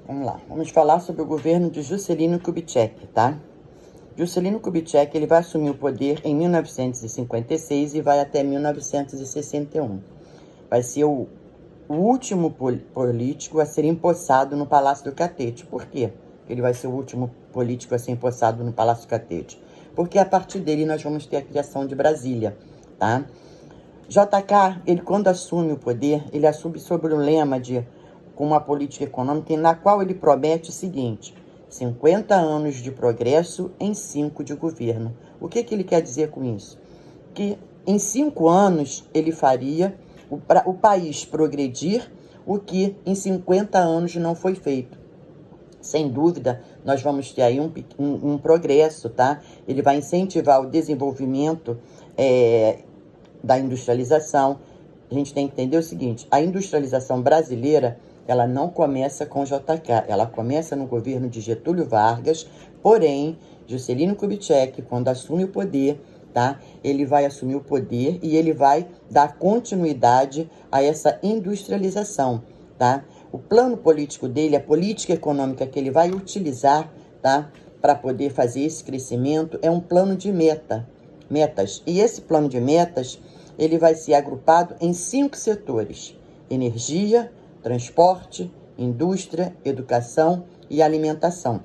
Vamos lá, vamos falar sobre o governo de Juscelino Kubitschek, tá? Juscelino Kubitschek, ele vai assumir o poder em 1956 e vai até 1961. Vai ser o último político a ser empossado no Palácio do Catete. Por quê? Ele vai ser o último político a ser empossado no Palácio do Catete. Porque a partir dele nós vamos ter a criação de Brasília, tá? JK, ele quando assume o poder, ele assume sobre o lema com uma política econômica na qual ele promete o seguinte: 50 anos de progresso em 5 de governo. O que ele quer dizer com isso? Que em 5 anos ele faria o país progredir o que em 50 anos não foi feito. Sem dúvida, nós vamos ter aí um progresso, tá? Ele vai incentivar o desenvolvimento da industrialização. A gente tem que entender o seguinte: a industrialização brasileira, ela não começa com JK, ela começa no governo de Getúlio Vargas, porém, Juscelino Kubitschek, quando assume o poder, tá? Ele vai assumir o poder e ele vai dar continuidade a essa industrialização, tá? O plano político dele, a política econômica que ele vai utilizar, tá? Para poder fazer esse crescimento, é um plano de metas. E esse plano de metas, ele vai ser agrupado em 5 setores: energia, transporte, indústria, educação e alimentação.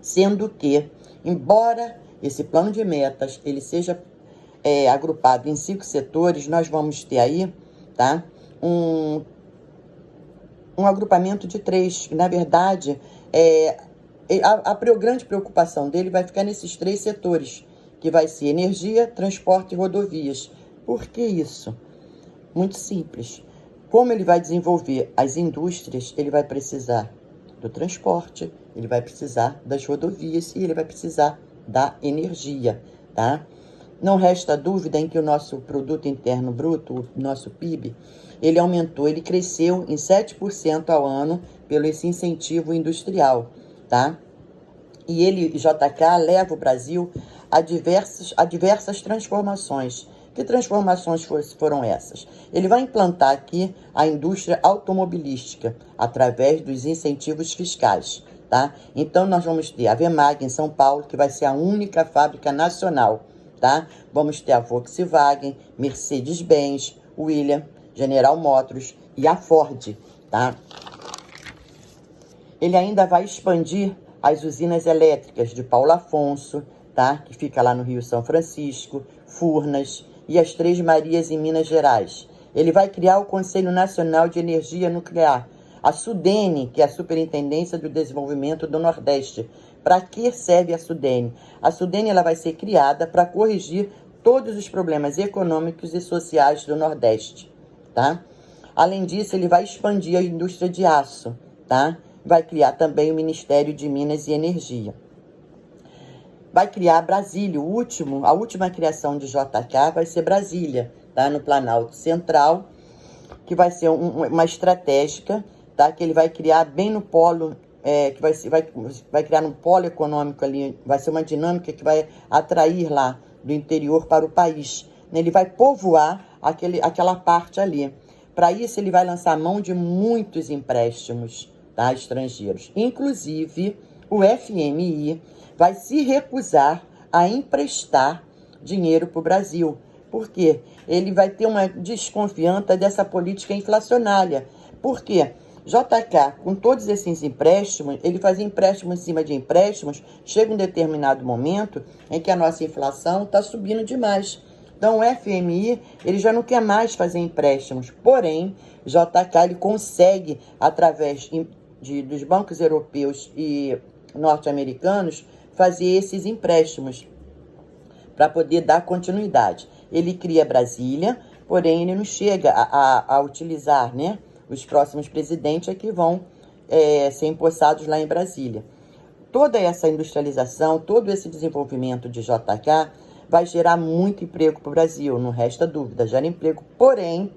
Sendo que, embora esse plano de metas ele seja agrupado em 5 setores, nós vamos ter aí, tá, um agrupamento de 3. Na verdade, a grande preocupação dele vai ficar nesses 3 setores, que vai ser energia, transporte e rodovias. Por que isso? Muito simples. Como ele vai desenvolver as indústrias, ele vai precisar do transporte, ele vai precisar das rodovias e ele vai precisar da energia, tá? Não resta dúvida em que o nosso produto interno bruto, o nosso PIB, ele aumentou, ele cresceu em 7% ao ano pelo esse incentivo industrial, tá? E JK, leva o Brasil a diversas transformações. Que transformações foram essas? Ele vai implantar aqui a indústria automobilística através dos incentivos fiscais, tá? Então, nós vamos ter a Vemag em São Paulo, que vai ser a única fábrica nacional, tá? Vamos ter a Volkswagen, Mercedes-Benz, Williams, General Motors e a Ford, tá? Ele ainda vai expandir as usinas elétricas de Paulo Afonso, tá? Que fica lá no Rio São Francisco, Furnas, e as Três Marias em Minas Gerais. Ele vai criar o Conselho Nacional de Energia Nuclear, a SUDENE, que é a Superintendência do Desenvolvimento do Nordeste. Para que serve a SUDENE? A SUDENE ela vai ser criada para corrigir todos os problemas econômicos e sociais do Nordeste, tá? Além disso, ele vai expandir a indústria de aço, tá? Vai criar também o Ministério de Minas e Energia. Vai criar Brasília, a última criação de JK vai ser Brasília, tá? No Planalto Central, que vai ser uma estratégica, tá? Que ele vai criar bem no polo, que vai criar um polo econômico ali, vai ser uma dinâmica que vai atrair lá do interior para o país. Ele vai povoar aquela parte ali. Para isso, ele vai lançar mão de muitos empréstimos, tá? Estrangeiros. Inclusive, o FMI vai se recusar a emprestar dinheiro para o Brasil. Por quê? Ele vai ter uma desconfiança dessa política inflacionária. Por quê? JK, com todos esses empréstimos, ele fazia empréstimo em cima de empréstimos, chega um determinado momento em que a nossa inflação está subindo demais. Então, o FMI, ele já não quer mais fazer empréstimos. Porém, JK, ele consegue, através dos bancos europeus e norte-americanos, fazer esses empréstimos para poder dar continuidade. Ele cria Brasília, porém ele não chega a utilizar, né? Os próximos presidentes é que vão ser empossados lá em Brasília. Toda essa industrialização, todo esse desenvolvimento de JK vai gerar muito emprego para o Brasil, não resta dúvida, gera emprego, porém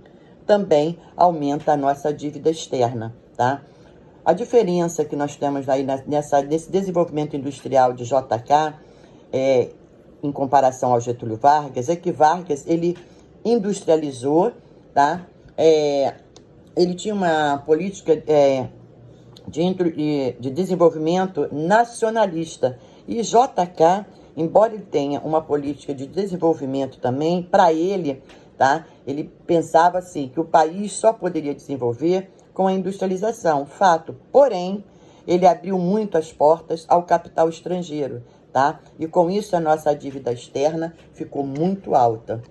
também aumenta a nossa dívida externa, tá? A diferença que nós temos aí nesse desenvolvimento industrial de JK, em comparação ao Getúlio Vargas, é que Vargas, ele industrializou, tá? Ele tinha uma política de desenvolvimento nacionalista. E JK, embora ele tenha uma política de desenvolvimento também, para ele, tá? Ele pensava assim, que o país só poderia desenvolver com a industrialização, fato. Porém, ele abriu muito as portas ao capital estrangeiro, tá? E com isso a nossa dívida externa ficou muito alta.